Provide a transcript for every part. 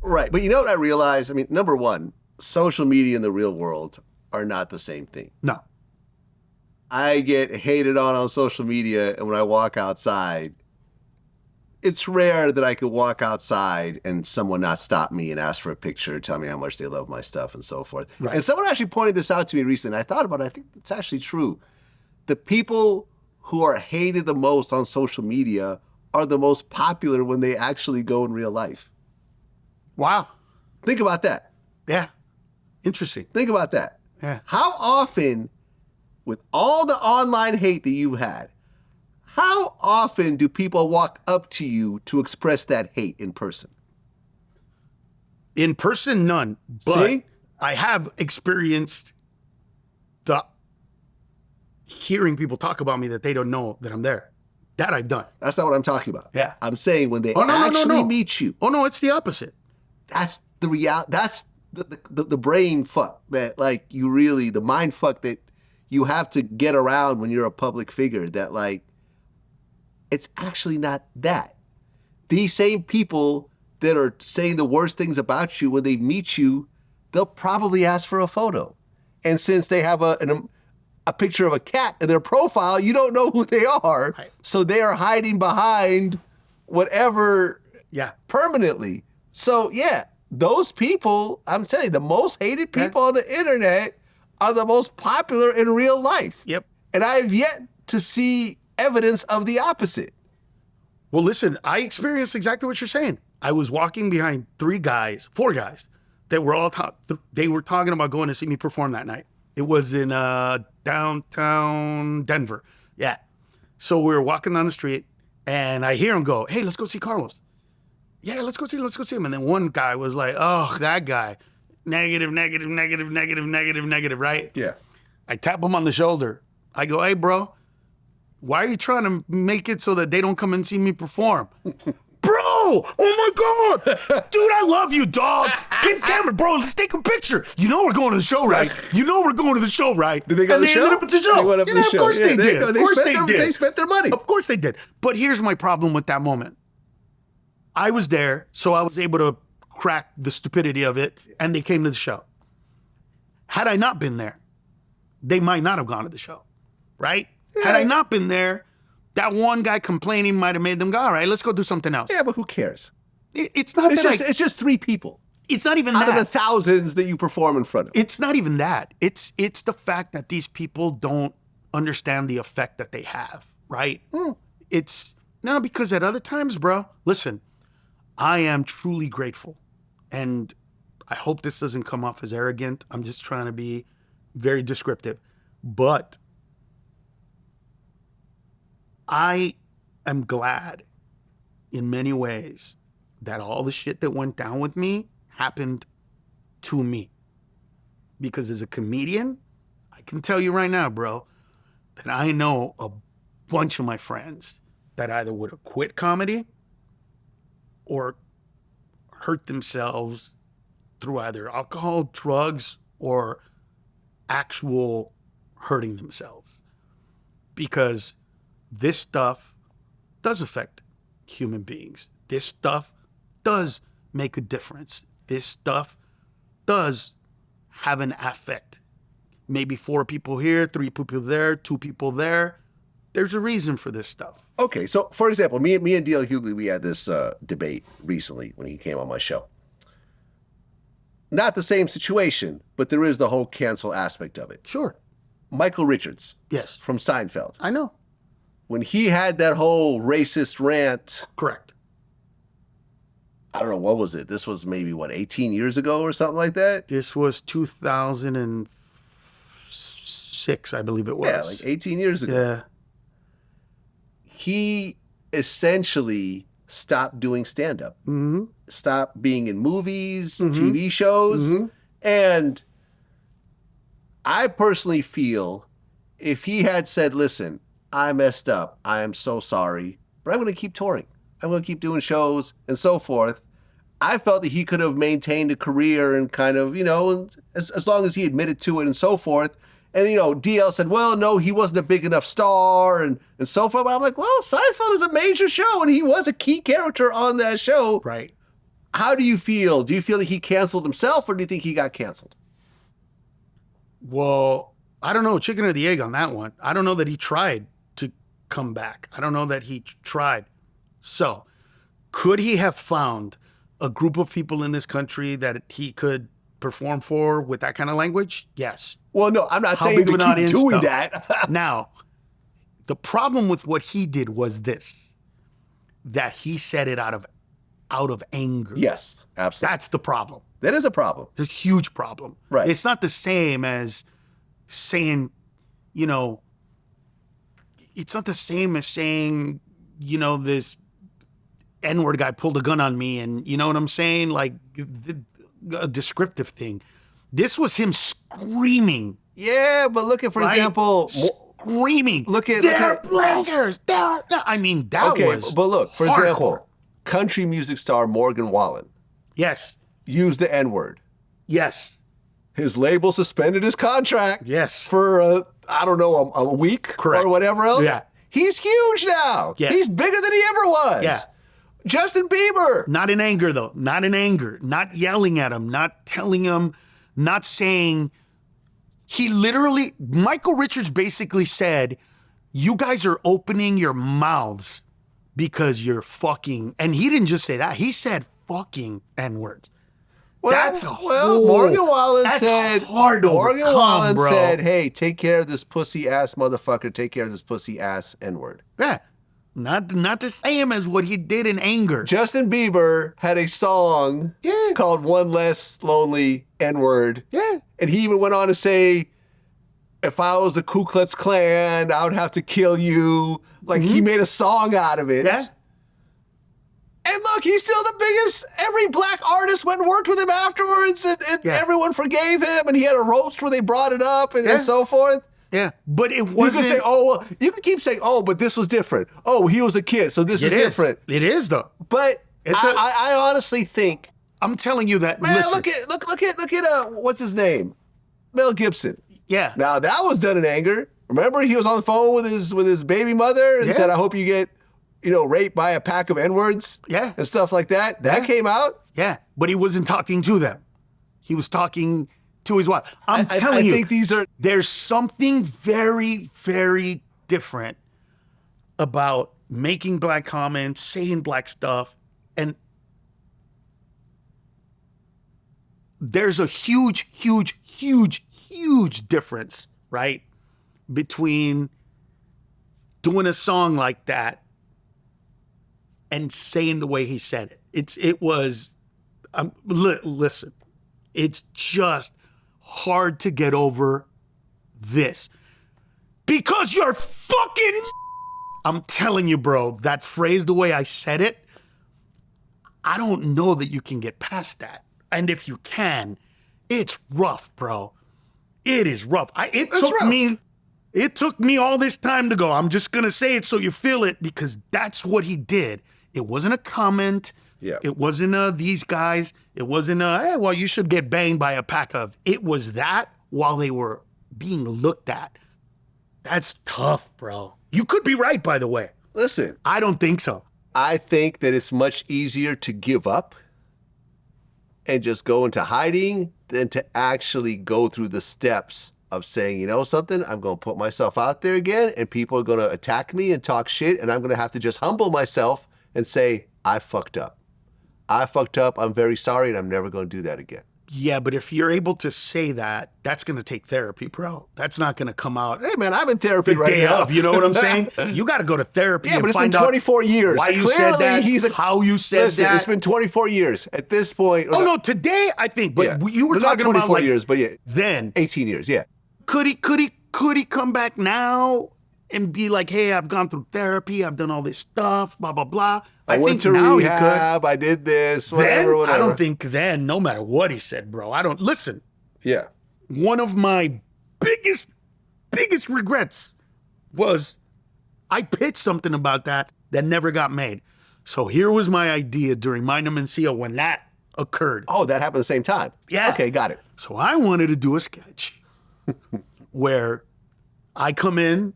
Right. But you know what I realized? I mean, number one, social media and the real world are not the same thing. No. I get hated on social media, and when I walk outside, it's rare that I could walk outside and someone not stop me and ask for a picture, tell me how much they love my stuff and so forth. Right. And someone actually pointed this out to me recently. I thought about it. I think it's actually true. The people who are hated the most on social media are the most popular when they actually go in real life. Wow. Think about that. Yeah. Interesting. Think about that. Yeah. How often, with all the online hate that you've had, how often do people walk up to you to express that hate in person? In person, none. But See? I have experienced the hearing people talk about me that they don't know that I'm there. That I've done. That's not what I'm talking about. Yeah. I'm saying when they meet you. Oh, no, it's the opposite. That's the reality. That's the brain fuck that, like, you really, the mind fuck that you have to get around when you're a public figure, that, like, it's actually not that. These same people that are saying the worst things about you, when they meet you, they'll probably ask for a photo. And since they have a picture of a cat in their profile, you don't know who they are. Right. So they are hiding behind whatever permanently. So yeah, those people, I'm telling you, the most hated people on the internet are the most popular in real life. Yep. And I've yet to see evidence of the opposite. Well, listen, I experienced exactly what you're saying. I was walking behind four guys that were all they were talking about going to see me perform that night. It was in downtown Denver. Yeah. So we were walking down the street, and I hear him go, "Hey, let's go see Carlos." Yeah, let's go see him. And then one guy was like, "Oh, that guy. Negative, right?" Yeah. I tap him on the shoulder. I go, "Hey, bro, why are you trying to make it so that they don't come and see me perform?" "Bro, oh my God. Dude, I love you, dog. Get camera, bro. Let's take a picture. You know we're going to the show, right? Did they go to the show? Ended up at the show. They went up to the Of show. course they did. Of course they did. They spent their money. Of course they did. But here's my problem with that moment. I was there, so I was able to crack the stupidity of it, and they came to the show. Had I not been there, they might not have gone to the show, right? Yeah. Had I not been there, that one guy complaining might have made them go, all right, let's go do something else. Yeah, but who cares? It's not It's that just, it's just 3 people. It's not even out that. of the thousands that you perform in front of. It's not even that. It's the fact that these people don't understand the effect that they have, right? It's no, because at other times, bro, listen, I am truly grateful. And I hope this doesn't come off as arrogant. I'm just trying to be very descriptive. But I am glad in many ways that all the shit that went down with me happened to me. Because as a comedian, I can tell you right now, bro, that I know a bunch of my friends that either would have quit comedy or hurt themselves through either alcohol, drugs, or actual hurting themselves. Because this stuff does affect human beings. This stuff does make a difference. This stuff does have an effect. Maybe 4 people here, 3 people there, 2 people there. There's a reason for this stuff. Okay, so for example, me and D.L. Hughley, we had this debate recently when he came on my show. Not the same situation, but there is the whole cancel aspect of it. Sure. Michael Richards. Yes. From Seinfeld. I know. When he had that whole racist rant. Correct. I don't know, what was it? This was maybe, 18 years ago or something like that? This was 2006, I believe it was. Yeah, like 18 years ago. Yeah. He essentially stopped doing stand-up. Mm-hmm. Stopped being in movies, mm-hmm. TV shows. Mm-hmm. And I personally feel if he had said, listen, I messed up. I am so sorry. But I'm going to keep touring. I'm going to keep doing shows and so forth. I felt that he could have maintained a career and kind of, as long as he admitted to it and so forth. And, DL said, well, no, he wasn't a big enough star and so forth. But I'm like, well, Seinfeld is a major show and he was a key character on that show. Right. how do you feel? Do you feel that he canceled himself, or do you think he got canceled? Well, I don't know, chicken or the egg on that one. I don't know that he tried to come back. I don't know that he tried. So, could he have found a group of people in this country that he could perform for with that kind of language? Yes. Well, no, I'm not How saying big to of an keep audience, doing though? that. Now, the problem with what he did was this, that he said it out of anger. Yes, absolutely. That's the problem. That is a problem. It's a huge problem. Right. It's not the same as saying, it's not the same as saying, this N-word guy pulled a gun on me, and you know what I'm saying? Like a descriptive thing. This was him screaming. Yeah, but look at, for example, screaming. Look at blankers. I mean, that was but look, for hardcore. example, country music star Morgan Wallen Yes. used the N-word. Yes. His label suspended his contract. Yes. For I don't know, a week. Correct. Or whatever else. Yeah. He's huge now. Yeah. He's bigger than he ever was. Yeah. Justin Bieber. Not in anger, though. Not in anger. Not yelling at him. Not telling him. Not saying. He literally, Michael Richards basically said, you guys are opening your mouths because you're fucking. And he didn't just say that. He said fucking N-words. Morgan Wallen said, hard to Morgan overcome, Wallen bro. said, hey, take care of this pussy ass motherfucker. Take care of this pussy ass N-word. Yeah. Not the same as what he did in anger. Justin Bieber had a song called One Less Lonely N-Word. Yeah. And he even went on to say, if I was a Ku Klux Klan, I would have to kill you. Like, he made a song out of it. Yeah. And look, he's still the biggest. Every black artist went and worked with him afterwards, and everyone forgave him, and he had a roast where they brought it up and so forth. Yeah, but it wasn't. You can say, you can keep saying, but this was different. Oh, he was a kid, so this is different. It is, though. But I honestly think, I'm telling you that. man, listen, look at what's his name, Mel Gibson. Yeah. Now that was done in anger. Remember, he was on the phone with his baby mother and said, "I hope you get, raped by a pack of N-words." Yeah. And stuff like that. That came out. Yeah, but he wasn't talking to them. He was talking to his wife. I'm telling you, I think these are. There's something very, very different about making black comments, saying black stuff, and there's a huge, huge, huge, huge difference, right, between doing a song like that and saying the way he said it. It was, listen, it's just hard to get over this because you're fucking. I'm telling you, bro, that phrase, the way I said it, I don't know that you can get past that. And if you can, it's rough, bro. It is rough. It took me all this time to go. I'm just going to say it so you feel it because that's what he did. It wasn't a comment. Yeah. It wasn't these guys. It wasn't hey, well, you should get banged by a pack of. It was that while they were being looked at. That's tough, bro. You could be right, by the way. Listen. I don't think so. I think that it's much easier to give up and just go into hiding than to actually go through the steps of saying, you know something, I'm going to put myself out there again and people are going to attack me and talk shit and I'm going to have to just humble myself and say, I fucked up. I fucked up. I'm very sorry and I'm never going to do that again. Yeah, but if you're able to say that, that's going to take therapy, bro. That's not going to come out. Hey, man, I'm in therapy the right day now. Of, you know what I'm saying? You got to go to therapy. Yeah, and but it's find been 24 years. Why you Clearly, said that? How you said that? It's been 24 years at this point. Oh no, today I think. But you were talking not 24 about like years, but then 18 years. Yeah. Could he come back now and be like, hey, I've gone through therapy, I've done all this stuff, blah blah blah. I went to rehab. I did this. Whatever. I don't think then. No matter what he said, bro. I don't listen. Yeah. One of my biggest regrets was I pitched something about that never got made. So here was my idea during Mind and Mencia when that occurred. Oh, that happened at the same time. Yeah. Okay, got it. So I wanted to do a sketch where I come in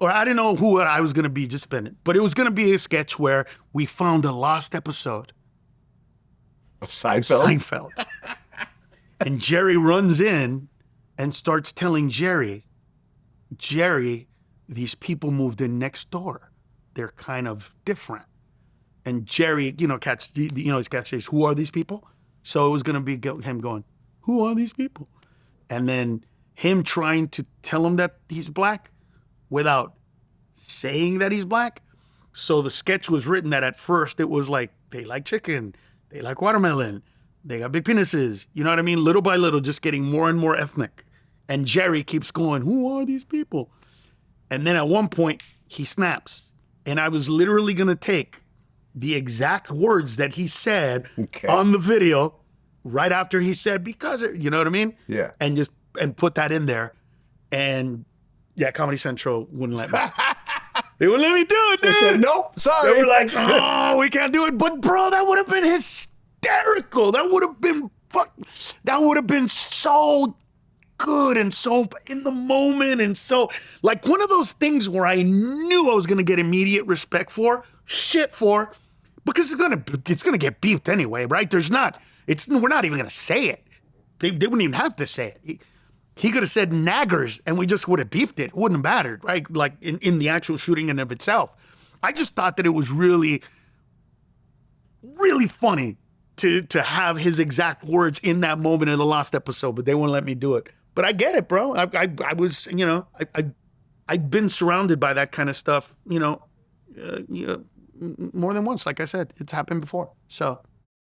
or I didn't know who I was going to be just spinning, but it was going to be a sketch where we found a lost episode. Of Seinfeld? Seinfeld. And Jerry runs in and starts telling Jerry, these people moved in next door. They're kind of different. And Jerry, his catchphrase, who are these people? So it was going to be him going, who are these people? And then him trying to tell him that he's black without saying that he's black. So the sketch was written that at first it was like, they like chicken, they like watermelon, they got big penises. You know what I mean? Little by little, just getting more and more ethnic. And Jerry keeps going, who are these people? And then at one point, he snaps. And I was literally going to take the exact words that he said on the video right after he said, because, you know what I mean? Yeah. And put that in there. And yeah, Comedy Central wouldn't let me. They wouldn't let me do it, dude. They said, nope, sorry. They were like, oh, we can't do it. But bro, that would have been hysterical. That would have been so good and so in the moment and so like one of those things where I knew I was gonna get immediate respect for, because it's gonna get beefed anyway, right? We're not even gonna say it. They wouldn't even have to say it. He could have said naggers and we just would have beefed it. It wouldn't have mattered, right? Like in the actual shooting in of itself. I just thought that it was really, really funny to have his exact words in that moment in the last episode, but they wouldn't let me do it. But I get it, bro. I was, I've been surrounded by that kind of stuff, more than once. Like I said, it's happened before. So